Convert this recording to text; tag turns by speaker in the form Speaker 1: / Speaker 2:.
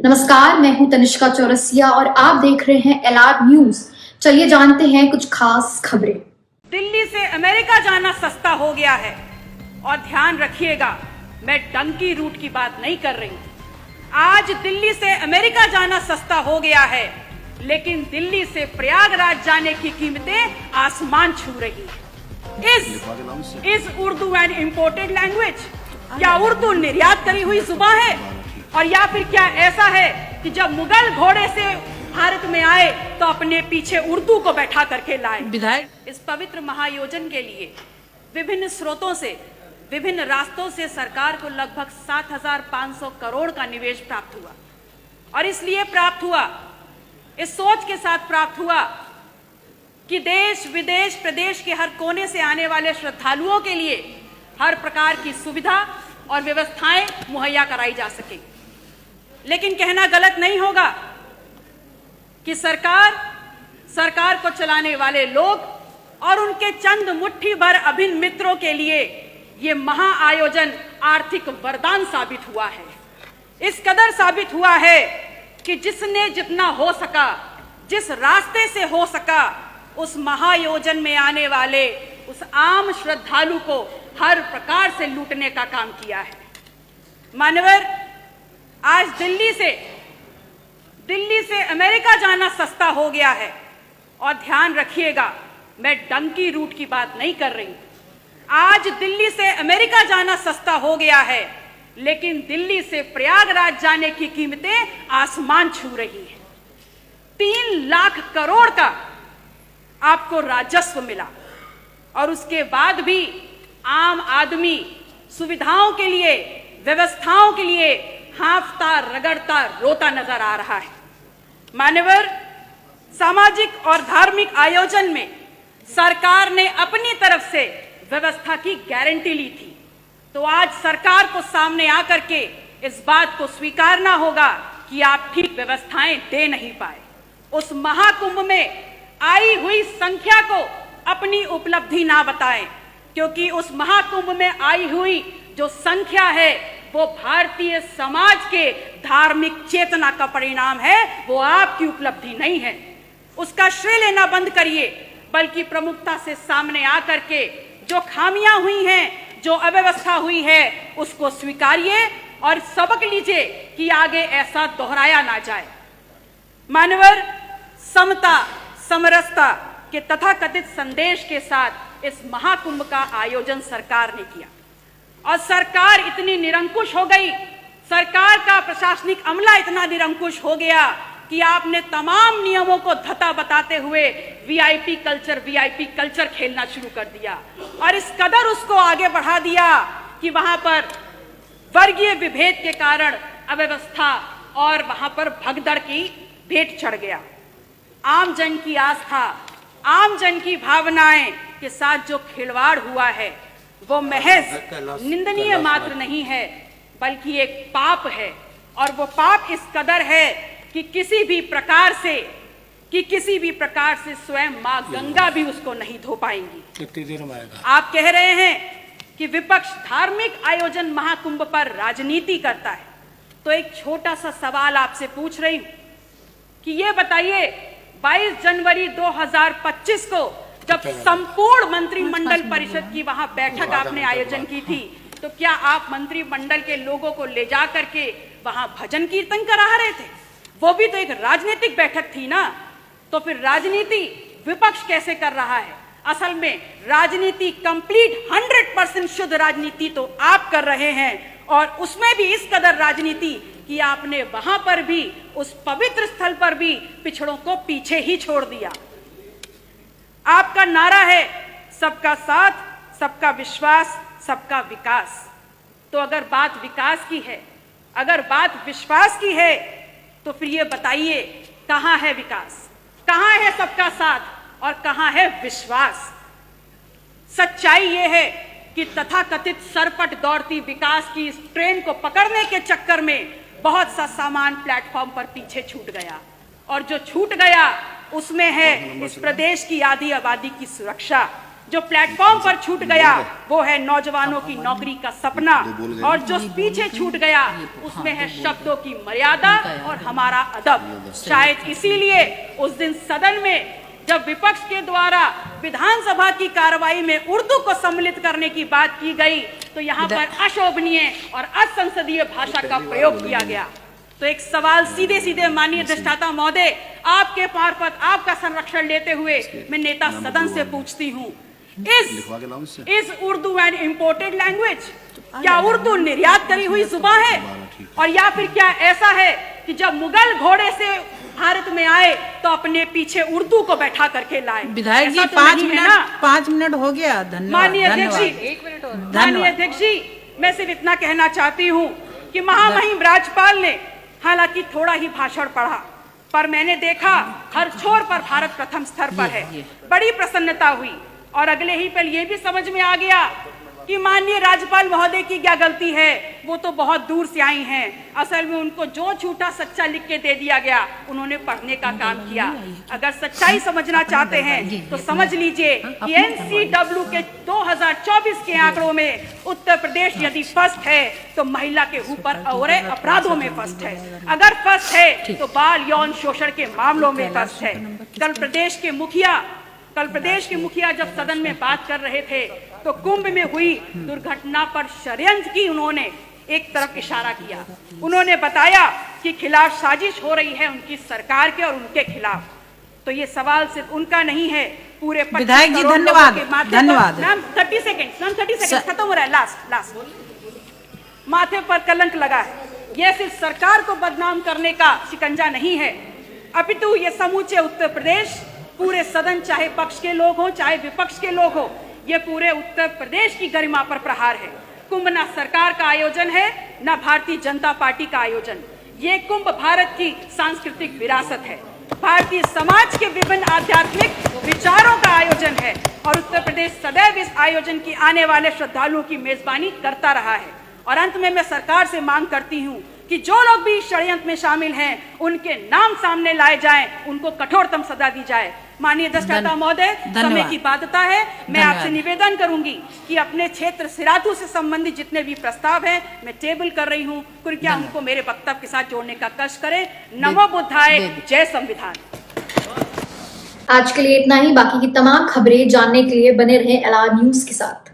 Speaker 1: नमस्कार, मैं हूं तनिष्का चौरसिया और आप देख रहे हैं एलआर न्यूज। चलिए जानते हैं कुछ खास खबरें।
Speaker 2: दिल्ली से अमेरिका जाना सस्ता हो गया है और ध्यान रखिएगा, मैं डंकी रूट की बात नहीं कर रही हूं। आज दिल्ली से अमेरिका जाना सस्ता हो गया है, लेकिन दिल्ली से प्रयागराज जाने की कीमतें आसमान छू रही है। इस उर्दू एन इम्पोर्टेड लैंग्वेज, क्या उर्दू निर्यात करी हुई जुबान है? और या फिर क्या ऐसा है कि जब मुगल घोड़े से भारत में आए तो अपने पीछे उर्दू को बैठा करके लाए? विधायक इस पवित्र महायोजन के लिए विभिन्न स्रोतों से, विभिन्न रास्तों से सरकार को लगभग 7,500 करोड़ का निवेश प्राप्त हुआ। और इसलिए प्राप्त हुआ, इस सोच के साथ प्राप्त हुआ कि देश विदेश प्रदेश के हर कोने से आने वाले श्रद्धालुओं के लिए हर प्रकार की सुविधा और व्यवस्थाएं मुहैया कराई जा सके। लेकिन कहना गलत नहीं होगा कि सरकार को चलाने वाले लोग और उनके चंद मुट्ठी भर अभिन्न मित्रों के लिए ये महाआयोजन आर्थिक वरदान साबित हुआ है। इस कदर साबित हुआ है कि जिसने जितना हो सका, जिस रास्ते से हो सका, उस महायोजन में आने वाले उस आम श्रद्धालु को हर प्रकार से लूटने का काम किया है। मान्यवर, आज दिल्ली से अमेरिका जाना सस्ता हो गया है और ध्यान रखिएगा, मैं डंकी रूट की बात नहीं कर रही हूं। आज दिल्ली से अमेरिका जाना सस्ता हो गया है, लेकिन दिल्ली से प्रयागराज जाने की कीमतें आसमान छू रही है। 3 लाख करोड़ का आपको राजस्व मिला और उसके बाद भी आम आदमी सुविधाओं के लिए, व्यवस्थाओं के लिए हांफता रगड़ता रोता नजर आ रहा है। मान्यवर, सामाजिक और धार्मिक आयोजन में सरकार ने अपनी तरफ से व्यवस्था की गारंटी ली थी, तो आज सरकार को सामने आकर के इस बात को स्वीकारना होगा कि आप ठीक व्यवस्थाएं दे नहीं पाए। उस महाकुंभ में आई हुई संख्या को अपनी उपलब्धि ना बताएं, क्योंकि उस महाकुंभ में आई हुई जो संख्या है वो भारतीय समाज के धार्मिक चेतना का परिणाम है, वो आपकी उपलब्धि नहीं है। उसका श्रेय लेना बंद करिए, बल्कि प्रमुखता से सामने आकर के जो खामियां हुई हैं, जो अव्यवस्था हुई है, उसको स्वीकारिए और सबक लीजिए कि आगे ऐसा दोहराया ना जाए। मानवर, समता समरसता के तथाकथित संदेश के साथ इस महाकुंभ का आयोजन सरकार ने किया और सरकार इतनी निरंकुश हो गई, सरकार का प्रशासनिक अमला इतना निरंकुश हो गया कि आपने तमाम नियमों को धता बताते हुए वीआईपी कल्चर खेलना शुरू कर दिया और इस कदर उसको आगे बढ़ा दिया कि वहां पर वर्गीय विभेद के कारण अव्यवस्था और वहां पर भगदड़ की भेंट चढ़ गया। आम जन की आस्था, आम जन की भावनाएं के साथ जो खिलवाड़ हुआ है वो महज निंदनीय मात्र नहीं है, बल्कि एक पाप है। और वो पाप इस कदर है कि किसी भी प्रकार से स्वयं मां गंगा भी उसको नहीं धो पाएंगी। आप कह रहे हैं कि विपक्ष धार्मिक आयोजन महाकुंभ पर राजनीति करता है, तो एक छोटा सा सवाल आपसे पूछ रही हूं कि ये बताइए, 22 जनवरी 2025 को जब संपूर्ण मंत्रिमंडल परिषद की वहां बैठक आपने आयोजन की थी, तो क्या आप मंत्रिमंडल के लोगों को ले जा करके वहां भजन कीर्तन करा रहे थे? वो भी तो एक राजनीतिक बैठक थी ना। तो फिर राजनीति विपक्ष कैसे कर रहा है? असल में राजनीति कंप्लीट 100% शुद्ध राजनीति तो आप कर रहे हैं, और उसमें भी इस कदर राजनीति कि आपने वहां पर भी, उस पवित्र स्थल पर भी पिछड़ों को पीछे ही छोड़ दिया। आपका नारा है सबका साथ, सबका विश्वास, सबका विकास। तो अगर बात विकास की है, अगर बात विश्वास की है, तो फिर ये बताइए कहां है विकास, कहां है सबका साथ और कहां है विश्वास? सच्चाई ये है कि तथाकथित सरपट दौड़ती विकास की इस ट्रेन को पकड़ने के चक्कर में बहुत सा सामान प्लेटफॉर्म पर पीछे छूट गया, और जो छूट गया उसमें है इस प्रदेश की आधी आबादी की सुरक्षा, जो प्लेटफॉर्म पर छूट गया वो है नौजवानों की नौकरी का सपना, और जो पीछे छूट गया उसमें है शब्दों की मर्यादा और हमारा अदब। शायद इसीलिए उस दिन सदन में जब विपक्ष के द्वारा विधानसभा की कार्रवाई में उर्दू को सम्मिलित करने की बात की गई तो यहाँ पर अशोभनीय और असंसदीय भाषा का प्रयोग किया गया। तो एक सवाल सीधे सीधे माननीय अधिष्ठाता महोदय, आपके मार्फत आपका संरक्षण लेते हुए मैं नेता सदन से पूछती हूँ, is Urdu an imported language? क्या उर्दू निर्यात करी हुई जुबान है? और या फिर क्या ऐसा है कि जब मुगल घोड़े से भारत में आए तो अपने पीछे उर्दू को बैठा करके लाए?
Speaker 3: विधायक जी, 5 मिनट हो गया। धन्यवाद।
Speaker 2: माननीय अध्यक्ष जी, 1 मिनट और। माननीय अध्यक्ष जी, मैं सिर्फ इतना कहना चाहती हूँ कि महामहिम राज्यपाल ने हालांकि थोड़ा ही भाषण पढ़ा, पर मैंने देखा हर छोर पर भारत प्रथम स्तर पर है। बड़ी प्रसन्नता हुई और अगले ही पल ये भी समझ में आ गया कि माननीय राज्यपाल महोदय की क्या गलती है, वो तो बहुत दूर से आई हैं। असल में उनको जो झूठा सच्चा लिख के दे दिया गया उन्होंने पढ़ने का काम किया। अगर सच्चाई समझना चाहते हैं तो समझ लीजिए कि NCW के 2024 के आंकड़ों में उत्तर प्रदेश यदि फर्स्ट है तो महिला के ऊपर और अपराधों में फर्स्ट है। अगर फर्स्ट है तो बाल यौन शोषण के मामलों में फर्स्ट है। कल प्रदेश के मुखिया जब सदन में बात कर रहे थे तो कुंभ में हुई दुर्घटना पर षड्यंत्र की उन्होंने एक तरफ इशारा किया। उन्होंने बताया कि खिलाफ साजिश हो रही है उनकी सरकार के और उनके खिलाफ। तो ये सवाल सिर्फ उनका नहीं है, पूरे
Speaker 3: विधायक जी धन्यवाद।
Speaker 2: मैम 30 सेकंड खत्म हो रहा है। लास्ट माथे पर कलंक लगा है। यह सिर्फ सरकार को बदनाम करने का शिकंजा नहीं है, अपितु ये समूचे उत्तर प्रदेश, पूरे सदन, चाहे पक्ष के लोग हो चाहे विपक्ष के लोग हो, ये पूरे उत्तर प्रदेश की गरिमा पर प्रहार है। कुंभ ना सरकार का आयोजन है ना भारतीय जनता पार्टी का आयोजन। ये कुंभ भारत की सांस्कृतिक विरासत है, भारतीय समाज के विभिन्न आध्यात्मिक विचारों का आयोजन है और उत्तर प्रदेश सदैव इस आयोजन की आने वाले श्रद्धालुओं की मेजबानी करता रहा है। और अंत में मैं सरकार से मांग करती हूँ कि जो लोग भी षड्यंत्र में शामिल हैं उनके नाम सामने लाए जाएं, उनको कठोरतम सजा दी जाए। माननीय अधिष्ठाता महोदय, समय की बाध्यता है, मैं आपसे निवेदन करूंगी कि अपने क्षेत्र सिराथू से संबंधित जितने भी प्रस्ताव हैं मैं टेबल कर रही हूं, कृपया उनको मेरे वक्तव्य के साथ जोड़ने का कष्ट करें। नमो बुद्धाय, जय संविधान।
Speaker 1: आज के लिए इतना ही। बाकी की तमाम खबरें जानने के लिए बने रहें एलआर न्यूज के साथ।